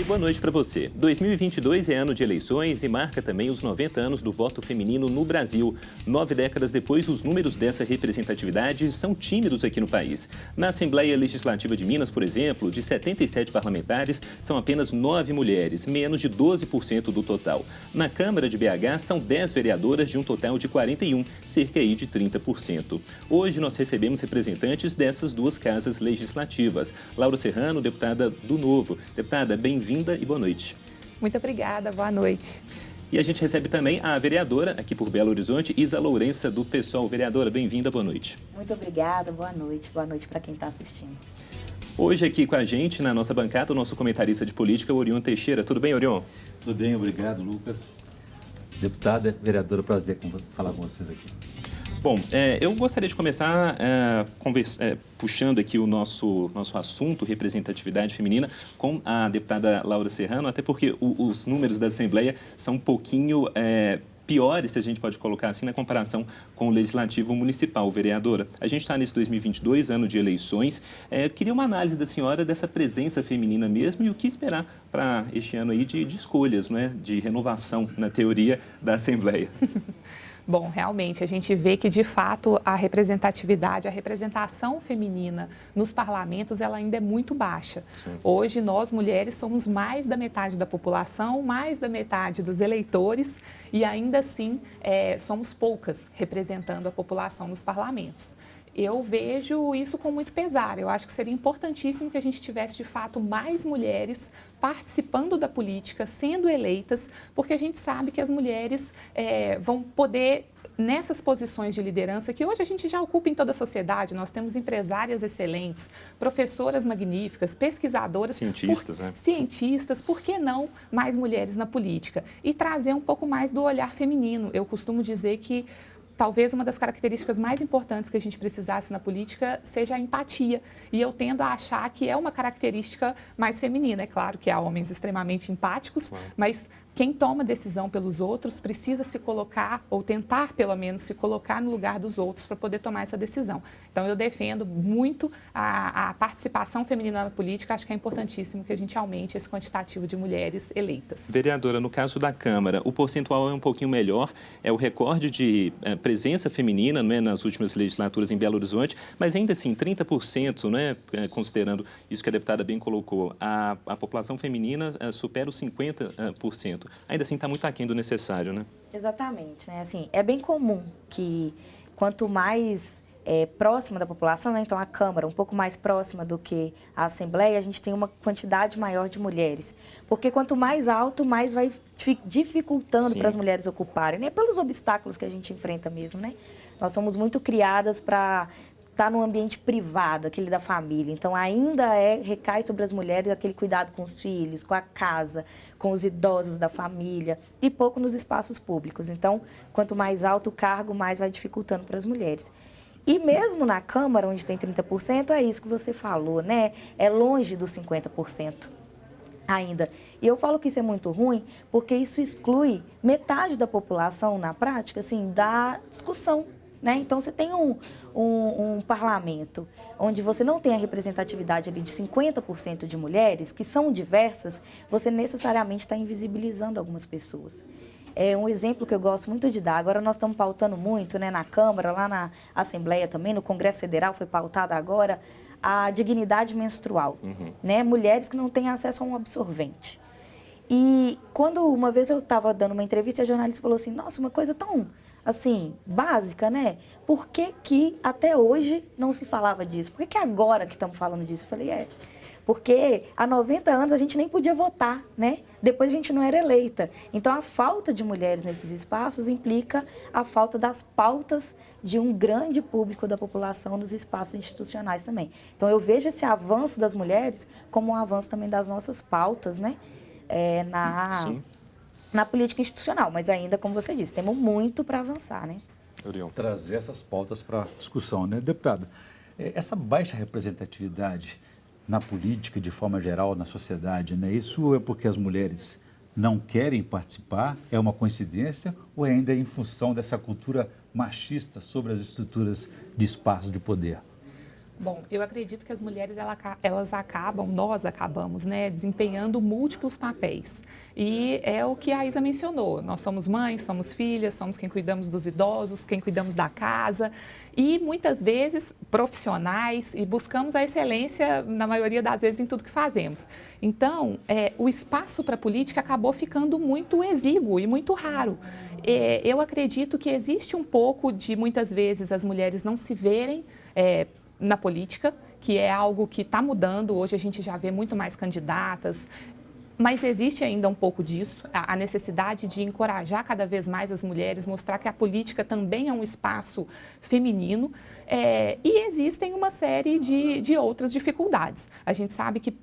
boa noite para você. 2022 é ano de eleições e marca também os 90 anos do voto feminino no Brasil. 9 décadas depois, os números dessa representatividade são tímidos aqui no país. Na Assembleia Legislativa de Minas, por exemplo, de 77 parlamentares, são apenas 9 mulheres, menos de 12% do total. Na Câmara de BH, são 10 vereadoras de um total de 41, cerca aí de 30%. Hoje nós recebemos representantes dessas duas casas legislativas. Laura Serrano, deputada do Novo. Deputada, bem-vinda e boa noite. Muito obrigada, boa noite. E a gente recebe também a vereadora, aqui por Belo Horizonte, Isa Lourença, do PSOL. Vereadora, bem-vinda, boa noite. Muito obrigada, boa noite para quem está assistindo. Hoje aqui com a gente, na nossa bancada, o nosso comentarista de política, Orion Teixeira. Tudo bem, Orion? Tudo bem, obrigado, Lucas. Deputada, vereadora, prazer falar com vocês aqui. Bom, eu gostaria de começar puxando aqui o nosso assunto, representatividade feminina, com a deputada Laura Serrano, até porque os números da Assembleia são um pouquinho piores, se a gente pode colocar assim, na comparação com o Legislativo Municipal. Vereadora, a gente está nesse 2022, ano de eleições. Queria uma análise da senhora dessa presença feminina mesmo e o que esperar para este ano aí de escolhas, não é? De renovação, na teoria, da Assembleia. Bom, realmente, a gente vê que, de fato, a representatividade, a representação feminina nos parlamentos, ela ainda é muito baixa. Sim. Hoje, nós, mulheres, somos mais da metade da população, mais da metade dos eleitores e, ainda assim, somos poucas representando a população nos parlamentos. Eu vejo isso com muito pesar. Eu acho que seria importantíssimo que a gente tivesse, de fato, mais mulheres participando da política, sendo eleitas, porque a gente sabe que as mulheres vão poder, nessas posições de liderança, que hoje a gente já ocupa em toda a sociedade, nós temos empresárias excelentes, professoras magníficas, pesquisadoras. Cientistas, né? Cientistas, por que não mais mulheres na política? E trazer um pouco mais do olhar feminino. Eu costumo dizer que talvez uma das características mais importantes que a gente precisasse na política seja a empatia. E eu tendo a achar que é uma característica mais feminina. É claro que há homens extremamente empáticos, mas quem toma decisão pelos outros precisa se colocar, ou tentar pelo menos se colocar no lugar dos outros para poder tomar essa decisão. Então eu defendo muito a participação feminina na política, acho que é importantíssimo que a gente aumente esse quantitativo de mulheres eleitas. Vereadora, no caso da Câmara, o percentual é um pouquinho melhor, é o recorde de presença feminina, não é, nas últimas legislaturas em Belo Horizonte, mas ainda assim 30%, não é, considerando isso que a deputada bem colocou, a população feminina supera os 50%. Ainda assim está muito aquém do necessário, né? Exatamente, né? Assim, é bem comum que quanto mais próxima da população, né? Então a Câmara um pouco mais próxima do que a Assembleia, a gente tem uma quantidade maior de mulheres. Porque quanto mais alto, mais vai dificultando para as mulheres ocuparem, né? Pelos obstáculos que a gente enfrenta mesmo, né? Nós somos muito criadas para estar no ambiente privado, aquele da família. Então, ainda recai sobre as mulheres aquele cuidado com os filhos, com a casa, com os idosos da família e pouco nos espaços públicos. Então, quanto mais alto o cargo, mais vai dificultando para as mulheres. E mesmo na Câmara, onde tem 30%, é isso que você falou, né? É longe dos 50% ainda. E eu falo que isso é muito ruim porque isso exclui metade da população, na prática, assim, da discussão. Né? Então, você tem um parlamento onde você não tem a representatividade ali de 50% de mulheres, que são diversas, você necessariamente está invisibilizando algumas pessoas. É um exemplo que eu gosto muito de dar. Agora, nós estamos pautando muito, né, na Câmara, lá na Assembleia também, no Congresso Federal foi pautada agora a dignidade menstrual. Né? Mulheres que não têm acesso a um absorvente. E quando uma vez eu estava dando uma entrevista, a jornalista falou assim, nossa, uma coisa tão assim, básica, né? Por que que até hoje não se falava disso? Por que que agora que estamos falando disso? Eu falei, porque há 90 anos a gente nem podia votar, né? Depois a gente não era eleita. Então, a falta de mulheres nesses espaços implica a falta das pautas de um grande público da população nos espaços institucionais também. Então, eu vejo esse avanço das mulheres como um avanço também das nossas pautas, né? Na política institucional, mas ainda, como você disse, temos muito para avançar, né? Trazer essas pautas para discussão, né? Deputada, essa baixa representatividade na política, de forma geral, na sociedade, né? Isso é porque as mulheres não querem participar? É uma coincidência ou é ainda em função dessa cultura machista sobre as estruturas de espaço de poder? Bom, eu acredito que as mulheres nós acabamos, né, desempenhando múltiplos papéis. E é o que a Isa mencionou. Nós somos mães, somos filhas, somos quem cuidamos dos idosos, quem cuidamos da casa e muitas vezes profissionais e buscamos a excelência na maioria das vezes em tudo que fazemos. Então, o espaço para a política acabou ficando muito exíguo e muito raro. Eu acredito que existe um pouco de muitas vezes as mulheres não se verem na política, que é algo que está mudando. Hoje a gente já vê muito mais candidatas, mas existe ainda um pouco disso, a necessidade de encorajar cada vez mais as mulheres, mostrar que a política também é um espaço feminino e existem uma série de outras dificuldades. A gente sabe que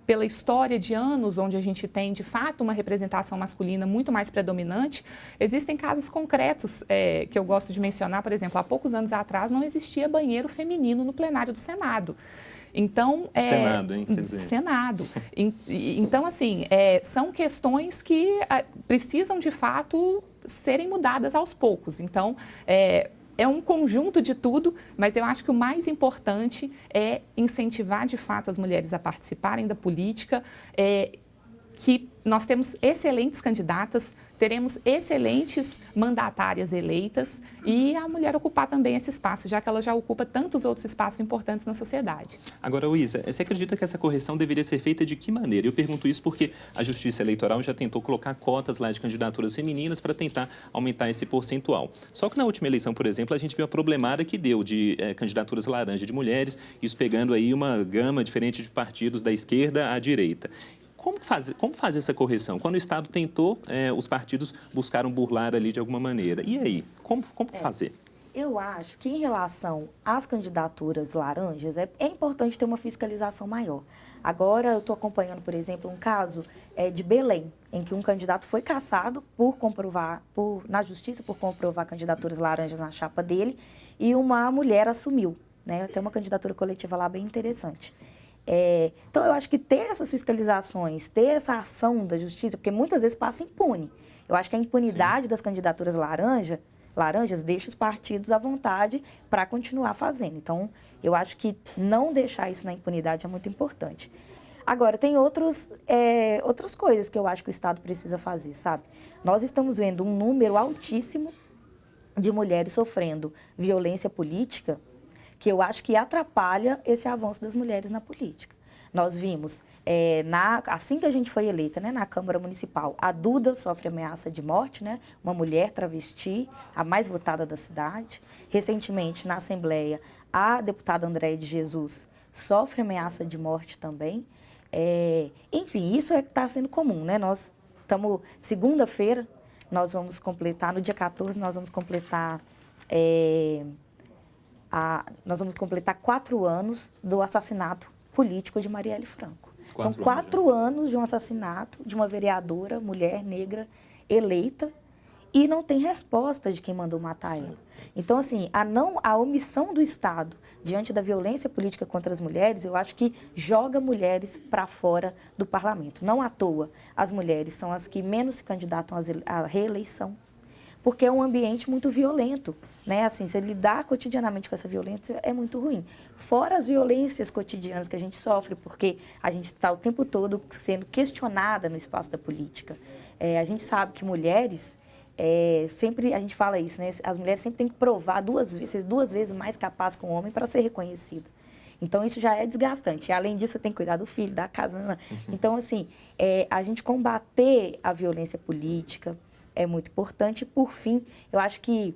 pela história de anos, onde a gente tem, de fato, uma representação masculina muito mais predominante, existem casos concretos que eu gosto de mencionar. Por exemplo, há poucos anos atrás não existia banheiro feminino no plenário do Senado. Então, Senado, hein? Quer dizer... Senado. Então, assim, são questões que precisam, de fato, serem mudadas aos poucos. Então, é um conjunto de tudo, mas eu acho que o mais importante é incentivar, de fato, as mulheres a participarem da política, que nós temos excelentes candidatas, teremos excelentes mandatárias eleitas e a mulher ocupar também esse espaço, já que ela já ocupa tantos outros espaços importantes na sociedade. Agora, Isa, você acredita que essa correção deveria ser feita de que maneira? Eu pergunto isso porque a Justiça Eleitoral já tentou colocar cotas lá de candidaturas femininas para tentar aumentar esse percentual. Só que na última eleição, por exemplo, a gente viu a problemada que deu de candidaturas laranja de mulheres, isso pegando aí uma gama diferente de partidos da esquerda à direita. Como fazer essa correção? Quando o Estado tentou, os partidos buscaram burlar ali de alguma maneira. E aí? Como fazer? Eu acho que em relação às candidaturas laranjas, é importante ter uma fiscalização maior. Agora, eu estou acompanhando, por exemplo, um caso de Belém, em que um candidato foi cassado na justiça por comprovar candidaturas laranjas na chapa dele e uma mulher assumiu, né? Tem uma candidatura coletiva lá bem interessante. Então, eu acho que ter essas fiscalizações, ter essa ação da justiça, porque muitas vezes passa impune. Eu acho que a impunidade das candidaturas laranjas deixa os partidos à vontade para continuar fazendo. Então, eu acho que não deixar isso na impunidade é muito importante. Agora, tem outras coisas que eu acho que o Estado precisa fazer, sabe? Nós estamos vendo um número altíssimo de mulheres sofrendo violência política, que eu acho que atrapalha esse avanço das mulheres na política. Nós vimos, assim que a gente foi eleita, né, na Câmara Municipal, a Duda sofre ameaça de morte, né, uma mulher travesti, a mais votada da cidade. Recentemente, na Assembleia, a deputada Andréia de Jesus sofre ameaça de morte também. Enfim, isso está sendo comum, né? Nós estamos, segunda-feira, nós vamos completar, no dia 14, nós vamos completar 4 anos do assassinato político de Marielle Franco. Então, 4 anos de um assassinato de uma vereadora, mulher negra, eleita, e não tem resposta de quem mandou matar ela. Então, assim, a omissão do Estado diante da violência política contra as mulheres, eu acho que joga mulheres para fora do parlamento. Não à toa, as mulheres são as que menos se candidatam à reeleição, porque é um ambiente muito violento, né? Assim, você lidar cotidianamente com essa violência é muito ruim. Fora as violências cotidianas que a gente sofre, porque a gente está o tempo todo sendo questionada no espaço da política. A gente sabe que mulheres, sempre, a gente fala isso, né? As mulheres sempre têm que provar ser 2 vezes mais capaz que o homem para ser reconhecida. Então, isso já é desgastante. Além disso, você tem que cuidar do filho, da casa. Né? Então, assim, a gente combater a violência política é muito importante. Por fim, eu acho que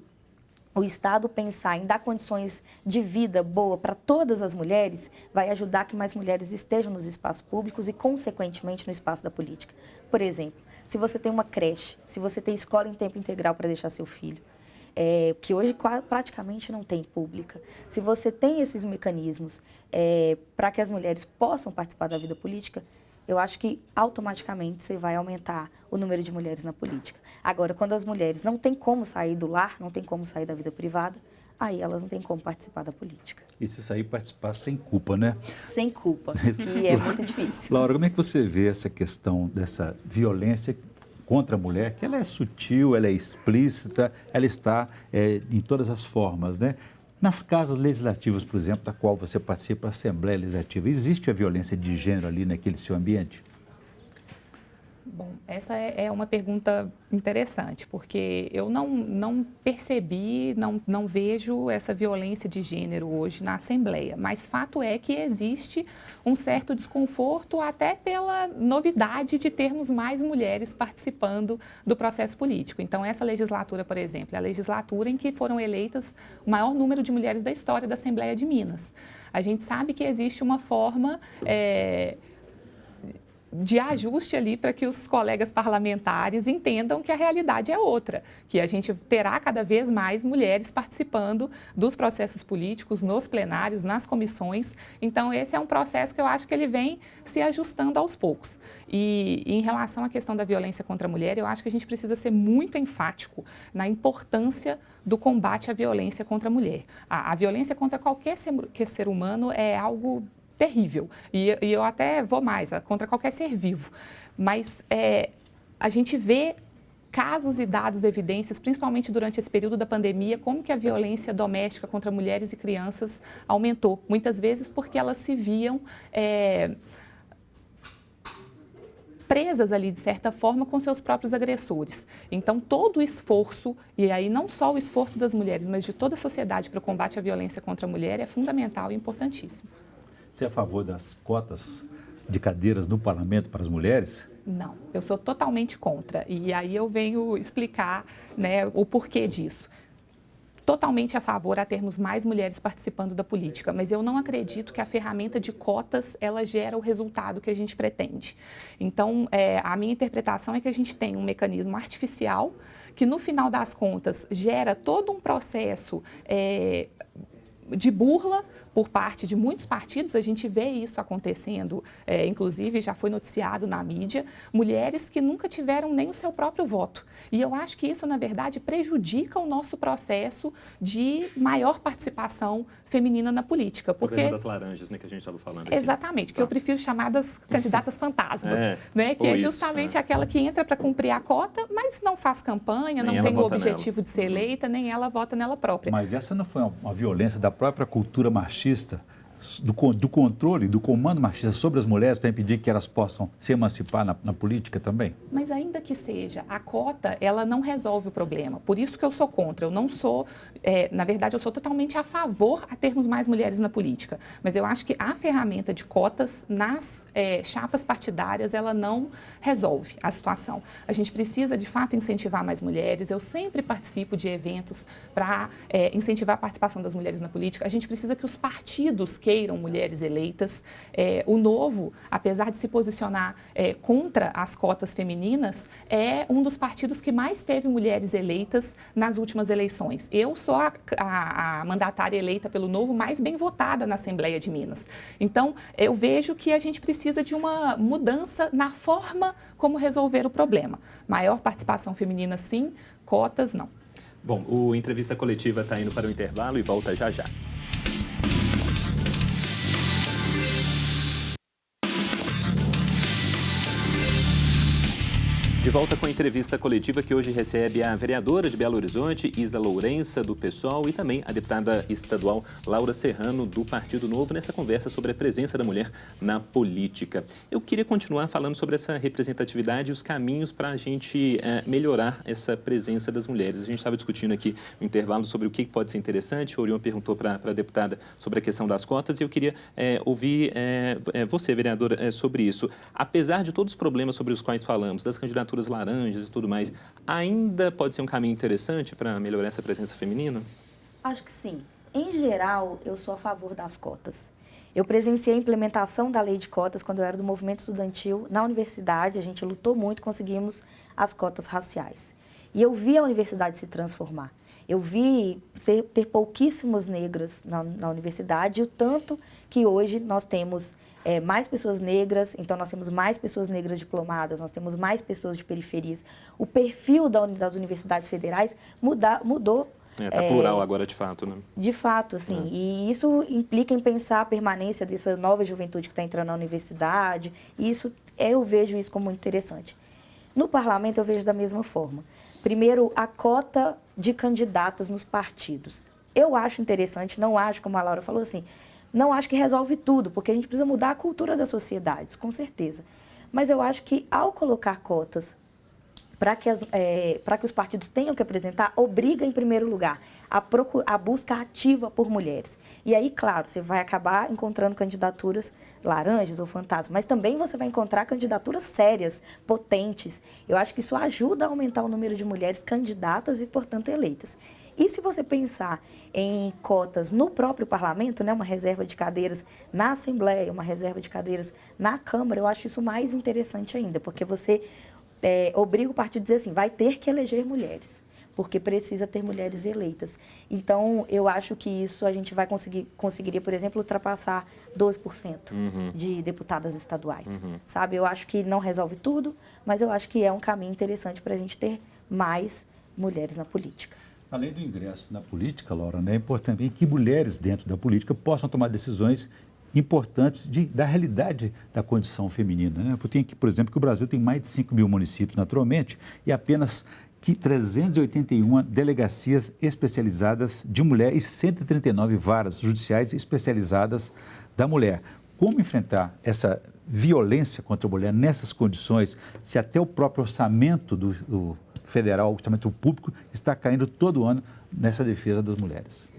o Estado pensar em dar condições de vida boa para todas as mulheres vai ajudar que mais mulheres estejam nos espaços públicos e, consequentemente, no espaço da política. Por exemplo, se você tem uma creche, se você tem escola em tempo integral para deixar seu filho, que hoje praticamente não tem pública, se você tem esses mecanismos para que as mulheres possam participar da vida política, eu acho que automaticamente você vai aumentar o número de mulheres na política. Agora, quando as mulheres não têm como sair do lar, não têm como sair da vida privada, aí elas não têm como participar da política. E se sair, participar sem culpa, né? Sem culpa, que é muito difícil. Laura, como é que você vê essa questão dessa violência contra a mulher, que ela é sutil, ela é explícita, ela está em todas as formas, né? Nas casas legislativas, por exemplo, da qual você participa, a Assembleia Legislativa, existe a violência de gênero ali naquele seu ambiente? Bom, essa é uma pergunta interessante, porque eu não percebi, não vejo essa violência de gênero hoje na Assembleia, mas fato é que existe um certo desconforto até pela novidade de termos mais mulheres participando do processo político. Então, essa legislatura, por exemplo, é a legislatura em que foram eleitas o maior número de mulheres da história da Assembleia de Minas. A gente sabe que existe uma forma de ajuste ali para que os colegas parlamentares entendam que a realidade é outra, que a gente terá cada vez mais mulheres participando dos processos políticos, nos plenários, nas comissões. Então, esse é um processo que eu acho que ele vem se ajustando aos poucos. E em relação à questão da violência contra a mulher, eu acho que a gente precisa ser muito enfático na importância do combate à violência contra a mulher. A violência contra qualquer ser humano é algo terrível. E eu até vou mais, contra qualquer ser vivo. Mas a gente vê casos e dados, evidências, principalmente durante esse período da pandemia, como que a violência doméstica contra mulheres e crianças aumentou. Muitas vezes porque elas se viam presas ali, de certa forma, com seus próprios agressores. Então, todo o esforço, e aí não só o esforço das mulheres, mas de toda a sociedade para o combate à violência contra a mulher é fundamental e importantíssimo. Você é a favor das cotas de cadeiras no parlamento para as mulheres? Não, eu sou totalmente contra. E aí eu venho explicar, né, o porquê disso. Totalmente a favor a termos mais mulheres participando da política, mas eu não acredito que a ferramenta de cotas, ela gera o resultado que a gente pretende. Então, a minha interpretação é que a gente tem um mecanismo artificial que, no final das contas, gera todo um processo de burla por parte de muitos partidos. A gente vê isso acontecendo, inclusive já foi noticiado na mídia, mulheres que nunca tiveram nem o seu próprio voto. E eu acho que isso, na verdade, prejudica o nosso processo de maior participação feminina na política. Porque... O governo das laranjas, né, que a gente estava falando aqui. Exatamente, que eu prefiro chamar das candidatas fantasmas, né, que é justamente aquela que entra para cumprir a cota, mas não faz campanha, não tem o objetivo de ser eleita, nem ela vota nela própria. Mas essa não foi uma violência da própria cultura machista, do controle, do comando machista sobre as mulheres para impedir que elas possam se emancipar na política também? Mas ainda que seja, a cota, ela não resolve o problema. Por isso que eu sou contra. Eu não sou, na verdade, eu sou totalmente a favor a termos mais mulheres na política. Mas eu acho que a ferramenta de cotas nas chapas partidárias, ela não resolve a situação. A gente precisa, de fato, incentivar mais mulheres. Eu sempre participo de eventos para incentivar a participação das mulheres na política. A gente precisa que os partidos queiram mulheres eleitas. O Novo, apesar de se posicionar contra as cotas femininas, é um dos partidos que mais teve mulheres eleitas nas últimas eleições. Eu sou a mandatária eleita pelo Novo mais bem votada na Assembleia de Minas. Então, eu vejo que a gente precisa de uma mudança na forma como resolver o problema. Maior participação feminina, sim, cotas, não. Bom, o Entrevista Coletiva está indo para o intervalo e volta já já. De volta com a entrevista coletiva que hoje recebe a vereadora de Belo Horizonte, Isa Lourença, do PSOL, e também a deputada estadual Laura Serrano, do Partido Novo, nessa conversa sobre a presença da mulher na política. Eu queria continuar falando sobre essa representatividade e os caminhos para a gente melhorar essa presença das mulheres. A gente estava discutindo aqui no intervalo sobre o que pode ser interessante. O Orion perguntou para a deputada sobre a questão das cotas e eu queria ouvir você, vereadora, sobre isso. Apesar de todos os problemas sobre os quais falamos, das candidaturas laranjas e tudo mais, ainda pode ser um caminho interessante para melhorar essa presença feminina? Acho que sim. Em geral, eu sou a favor das cotas. Eu presenciei a implementação da lei de cotas quando eu era do movimento estudantil na universidade. A gente lutou muito, conseguimos as cotas raciais. E eu vi a universidade se transformar. Eu vi ter pouquíssimas negras na universidade, e o tanto que hoje nós temos mais pessoas negras, então nós temos mais pessoas negras diplomadas, nós temos mais pessoas de periferias. O perfil das universidades federais mudou. Está plural agora, de fato, né? De fato, assim. E isso implica em pensar a permanência dessa nova juventude que está entrando na universidade. E isso, eu vejo isso como muito interessante. No parlamento, eu vejo da mesma forma. Primeiro, a cota de candidatas nos partidos. eu acho interessante, não acho, como a Laura falou assim, não acho que resolve tudo, porque a gente precisa mudar a cultura das sociedades, com certeza. Mas eu acho que ao colocar cotas para que os partidos tenham que apresentar, obriga, em primeiro lugar, a busca ativa por mulheres. E aí, claro, você vai acabar encontrando candidaturas laranjas ou fantasmas, mas também você vai encontrar candidaturas sérias, potentes. Eu acho que isso ajuda a aumentar o número de mulheres candidatas e, portanto, eleitas. E se você pensar em cotas no próprio parlamento, né, uma reserva de cadeiras na Assembleia, uma reserva de cadeiras na Câmara, eu acho isso mais interessante ainda, porque você obriga o partido a dizer assim, vai ter que eleger mulheres, porque precisa ter mulheres eleitas. Então, eu acho que isso a gente conseguiria, por exemplo, ultrapassar 12% de deputadas estaduais, sabe? Eu acho que não resolve tudo, mas eu acho que é um caminho interessante para a gente ter mais mulheres na política. Além do ingresso na política, Laura, é importante também que mulheres dentro da política possam tomar decisões importantes da realidade da condição feminina. Né? Porque, por exemplo, que o Brasil tem mais de 5 mil municípios, naturalmente, e apenas 381 delegacias especializadas de mulher e 139 varas judiciais especializadas da mulher. Como enfrentar essa violência contra a mulher nessas condições, se até o próprio orçamento do federal, o orçamento público, está caindo todo ano nessa defesa das mulheres?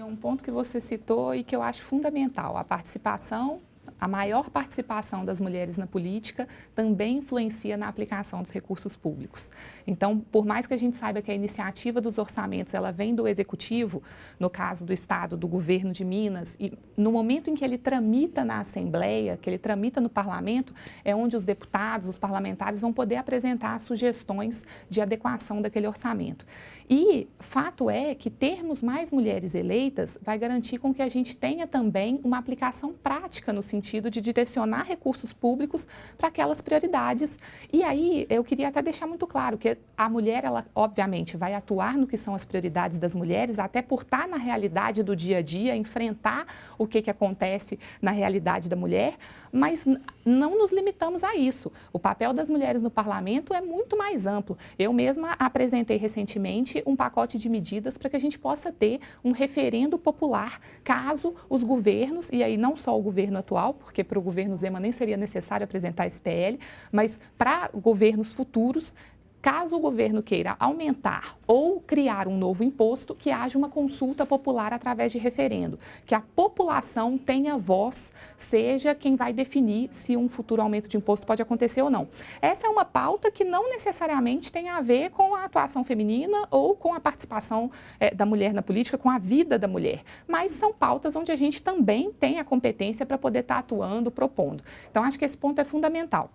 Um ponto que você citou e que eu acho fundamental, a participação, a maior participação das mulheres na política também influencia na aplicação dos recursos públicos. Então, por mais que a gente saiba que a iniciativa dos orçamentos ela vem do Executivo, no caso do Estado, do Governo de Minas, e no momento em que ele tramita na Assembleia, que ele tramita no Parlamento, é onde os deputados, os parlamentares vão poder apresentar sugestões de adequação daquele orçamento. E fato é que termos mais mulheres eleitas vai garantir com que a gente tenha também uma aplicação prática no sentido de direcionar recursos públicos para aquelas prioridades. E aí eu queria até deixar muito claro que a mulher, ela obviamente vai atuar no que são as prioridades das mulheres, até por estar na realidade do dia a dia, enfrentar o que acontece na realidade da mulher, mas não nos limitamos a isso. O papel das mulheres no parlamento é muito mais amplo. Eu mesma apresentei recentemente um pacote de medidas para que a gente possa ter um referendo popular, caso os governos, e aí não só o governo atual, porque para o governo Zema nem seria necessário apresentar esse PL, mas para governos futuros, caso o governo queira aumentar ou criar um novo imposto, que haja uma consulta popular através de referendo, que a população tenha voz, seja quem vai definir se um futuro aumento de imposto pode acontecer ou não. Essa é uma pauta que não necessariamente tem a ver com a atuação feminina ou com a participação da mulher na política, com a vida da mulher, mas são pautas onde a gente também tem a competência para poder estar atuando, propondo. Então, acho que esse ponto é fundamental.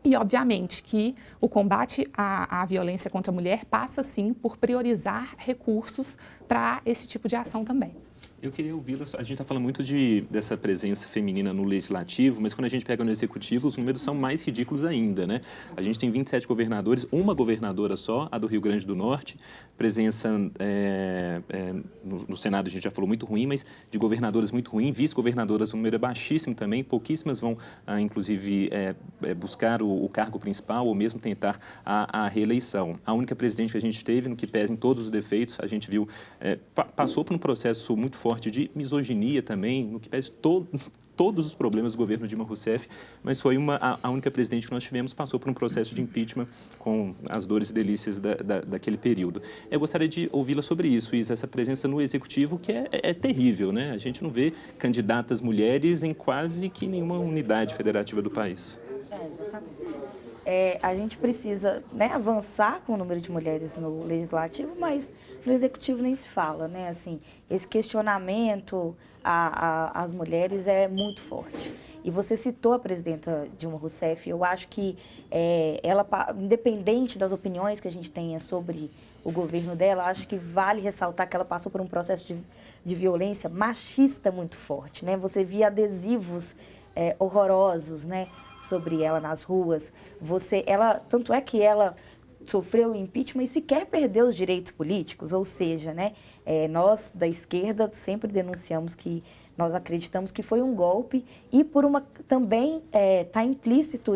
E, obviamente, que o combate à violência contra a mulher passa, sim, por priorizar recursos para esse tipo de ação também. Eu queria ouvi-la. A gente está falando muito dessa presença feminina no legislativo, mas quando a gente pega no executivo, os números são mais ridículos ainda, né? A gente tem 27 governadores, uma governadora só, a do Rio Grande do Norte. Presença no Senado, a gente já falou, muito ruim, mas de governadoras muito ruim. Vice-governadoras, o número é baixíssimo também. Pouquíssimas vão, inclusive, buscar o cargo principal ou mesmo tentar a reeleição. A única presidente que a gente teve, no que pesa em todos os defeitos, a gente viu, passou por um processo muito forte de misoginia também, no que pese todos os problemas do governo Dilma Rousseff, mas foi a única presidente que nós tivemos, passou por um processo de impeachment com as dores e delícias daquele período. Eu gostaria de ouvi-la sobre isso, Isa, essa presença no executivo que é terrível, né? A gente não vê candidatas mulheres em quase que nenhuma unidade federativa do país. A gente precisa, né, avançar com o número de mulheres no legislativo, mas no executivo nem se fala, né? Assim, esse questionamento às mulheres é muito forte. E você citou a presidenta Dilma Rousseff, eu acho que ela, independente das opiniões que a gente tenha sobre o governo dela, acho que vale ressaltar que ela passou por um processo de violência machista muito forte, né? Você via adesivos horrorosos, né, sobre ela nas ruas. Tanto é que ela sofreu impeachment e sequer perdeu os direitos políticos, ou seja, né, nós da esquerda sempre denunciamos que nós acreditamos que foi um golpe e também está implícito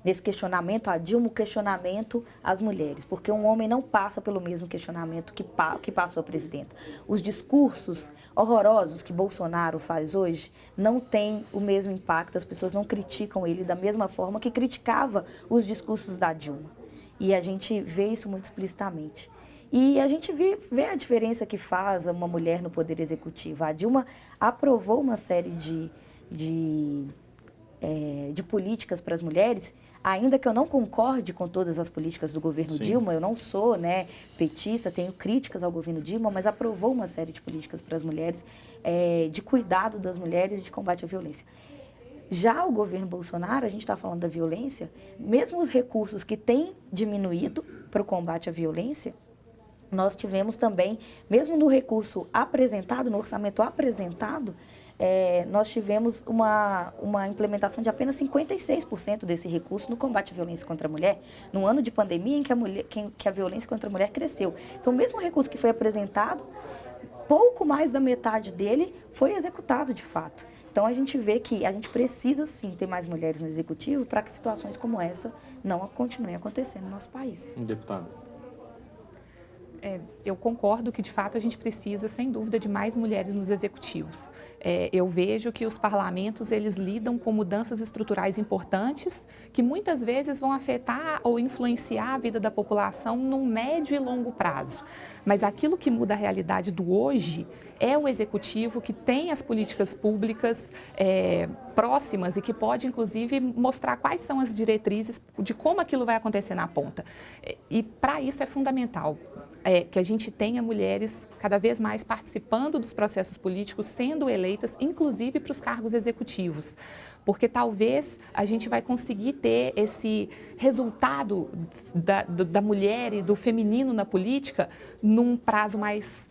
nesse questionamento a Dilma, o questionamento às mulheres, porque um homem não passa pelo mesmo questionamento que passou a presidenta. Os discursos horrorosos que Bolsonaro faz hoje não têm o mesmo impacto, as pessoas não criticam ele da mesma forma que criticava os discursos da Dilma. E a gente vê isso muito explicitamente. E a gente vê a diferença que faz uma mulher no Poder Executivo. A Dilma aprovou uma série de políticas para as mulheres, ainda que eu não concorde com todas as políticas do governo Dilma, eu não sou petista, tenho críticas ao governo Dilma, mas aprovou uma série de políticas para as mulheres, de cuidado das mulheres e de combate à violência. Já o governo Bolsonaro, a gente está falando da violência, mesmo os recursos que têm diminuído para o combate à violência, nós tivemos também, mesmo no recurso apresentado, no orçamento apresentado, nós tivemos uma implementação de apenas 56% desse recurso no combate à violência contra a mulher, num ano de pandemia em que a violência contra a mulher cresceu. Então, mesmo o recurso que foi apresentado, pouco mais da metade dele foi executado de fato. Então, a gente vê que a gente precisa, sim, ter mais mulheres no executivo para que situações como essa não continuem acontecendo no nosso país. Deputada. Eu concordo que, de fato, a gente precisa, sem dúvida, de mais mulheres nos executivos. Eu vejo que os parlamentos, eles lidam com mudanças estruturais importantes que muitas vezes vão afetar ou influenciar a vida da população num médio e longo prazo. Mas aquilo que muda a realidade do hoje é o executivo que tem as políticas públicas próximas e que pode, inclusive, mostrar quais são as diretrizes de como aquilo vai acontecer na ponta. E, para isso, é fundamental que a gente tenha mulheres cada vez mais participando dos processos políticos, sendo eleitas, inclusive para os cargos executivos. Porque talvez a gente vai conseguir ter esse resultado da mulher e do feminino na política num prazo mais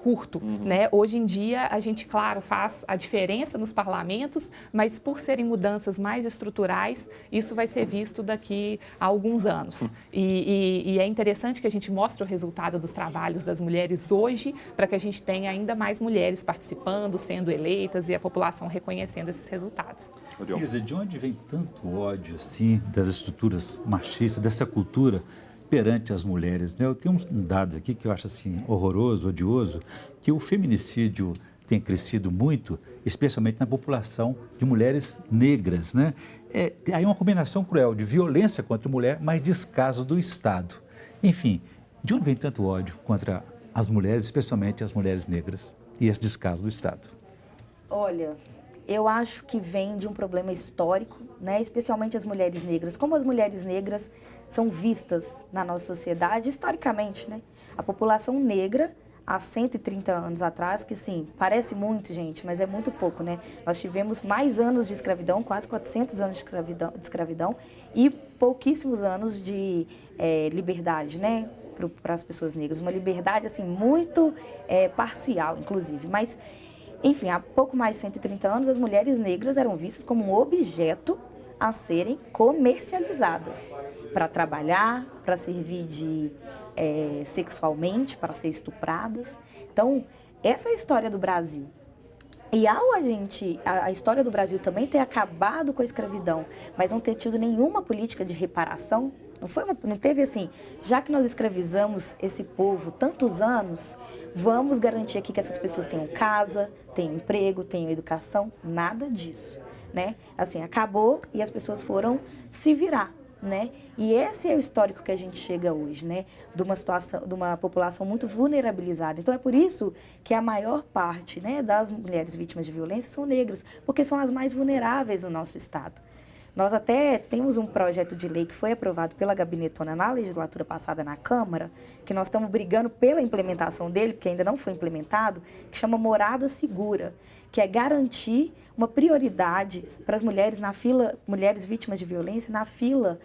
curto, né? Hoje em dia, a gente, claro, faz a diferença nos parlamentos, mas por serem mudanças mais estruturais, isso vai ser visto daqui a alguns anos. E é interessante que a gente mostre o resultado dos trabalhos das mulheres hoje, para que a gente tenha ainda mais mulheres participando, sendo eleitas e a população reconhecendo esses resultados. Isa, de onde vem tanto ódio, assim, das estruturas machistas, dessa cultura perante as mulheres, né? Eu tenho um dado aqui que eu acho assim horroroso, odioso, que o feminicídio tem crescido muito, especialmente na população de mulheres negras, né? Aí uma combinação cruel de violência contra a mulher, mas descaso do Estado. Enfim, de onde vem tanto ódio contra as mulheres, especialmente as mulheres negras, e esse descaso do Estado? Olha, eu acho que vem de um problema histórico, né? Especialmente as mulheres negras. Como as mulheres negras são vistas na nossa sociedade historicamente, né? A população negra, há 130 anos atrás, que sim, parece muito, gente, mas é muito pouco, né? Nós tivemos mais anos de escravidão, quase 400 anos de escravidão e pouquíssimos anos de liberdade, né? Para as pessoas negras. Uma liberdade, assim, muito parcial, inclusive, mas... Enfim, há pouco mais de 130 anos, as mulheres negras eram vistas como um objeto a serem comercializadas para trabalhar, para servir sexualmente, para ser estupradas. Então, essa é a história do Brasil. E a história do Brasil também ter acabado com a escravidão, mas não ter tido nenhuma política de reparação, não teve assim, já que nós escravizamos esse povo tantos anos, vamos garantir aqui que essas pessoas tenham casa, tenham emprego, tenham educação, nada disso, né? Assim, acabou e as pessoas foram se virar, né? E esse é o histórico que a gente chega hoje, né? De uma situação, de uma população muito vulnerabilizada. Então, é por isso que a maior parte, né, das mulheres vítimas de violência são negras, porque são as mais vulneráveis no nosso estado. Nós até temos um projeto de lei que foi aprovado pela Gabinetona na legislatura passada na Câmara, que nós estamos brigando pela implementação dele, porque ainda não foi implementado, que chama Morada Segura, que é garantir uma prioridade para as mulheres na fila, mulheres vítimas de violência, na fila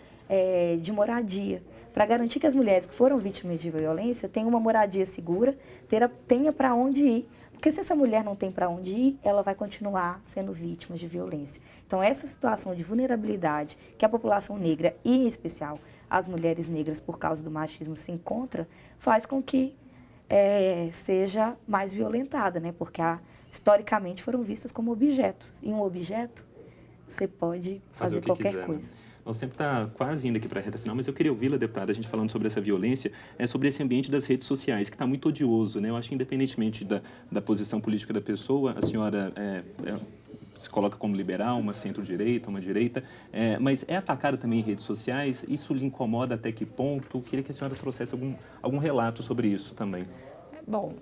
de moradia, para garantir que as mulheres que foram vítimas de violência tenham uma moradia segura, tenha para onde ir. Porque se essa mulher não tem para onde ir, ela vai continuar sendo vítima de violência. Então, essa situação de vulnerabilidade que a população negra, e em especial as mulheres negras, por causa do machismo, se encontra, faz com que seja mais violentada, né? Porque historicamente foram vistas como objetos. E um objeto, você pode fazer qualquer coisa. Nosso tempo está quase indo aqui para a reta final, mas eu queria ouvi-la, deputada, a gente falando sobre essa violência, sobre esse ambiente das redes sociais, que está muito odioso, né? Eu acho que independentemente da posição política da pessoa, a senhora se coloca como liberal, uma centro-direita, uma direita, mas é atacada também em redes sociais? Isso lhe incomoda até que ponto? Queria que a senhora trouxesse algum relato sobre isso também. Bom,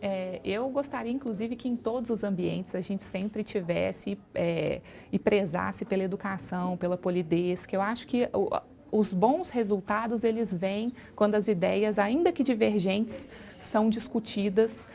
eu gostaria, inclusive, que em todos os ambientes a gente sempre tivesse e prezasse pela educação, pela polidez, que eu acho que os bons resultados, eles vêm quando as ideias, ainda que divergentes, são discutidas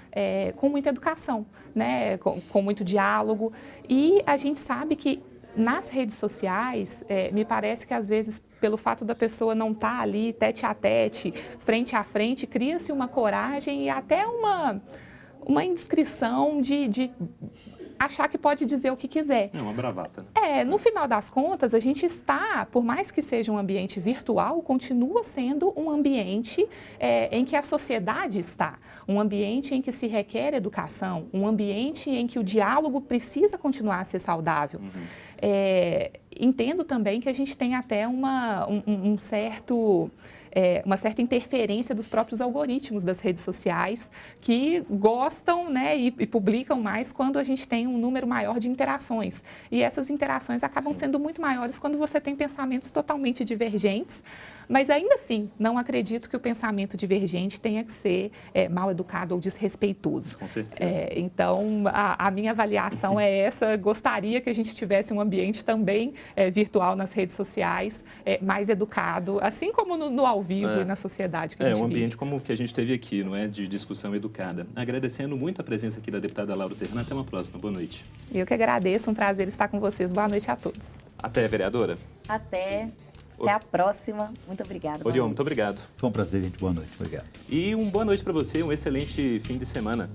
com muita educação, né? Com muito diálogo. E a gente sabe que nas redes sociais, me parece que às vezes, pelo fato da pessoa não estar ali tete a tete, frente a frente, cria-se uma coragem e até uma indiscrição de achar que pode dizer o que quiser. É uma bravata. No final das contas, a gente está, por mais que seja um ambiente virtual, continua sendo um ambiente em que a sociedade está, um ambiente em que se requer educação, um ambiente em que o diálogo precisa continuar a ser saudável. Entendo também que a gente tem até uma certa interferência dos próprios algoritmos das redes sociais que gostam, né, e publicam mais quando a gente tem um número maior de interações. E essas interações acabam sendo muito maiores quando você tem pensamentos totalmente divergentes. Mas ainda assim, não acredito que o pensamento divergente tenha que ser mal educado ou desrespeitoso. Com certeza. Então, a minha avaliação é essa. Gostaria que a gente tivesse um ambiente também virtual nas redes sociais, mais educado, assim como no ao vivo e na sociedade que a gente um vive. ambiente como o que a gente teve aqui, não é? De discussão educada. Agradecendo muito a presença aqui da deputada Laura Zerrana. Até uma próxima. Boa noite. Eu que agradeço. Um prazer estar com vocês. Boa noite a todos. Até, vereadora. Até a próxima. Muito obrigada. Orion, muito obrigado. Foi um prazer, gente. Boa noite. Obrigado. E boa noite para você, um excelente fim de semana.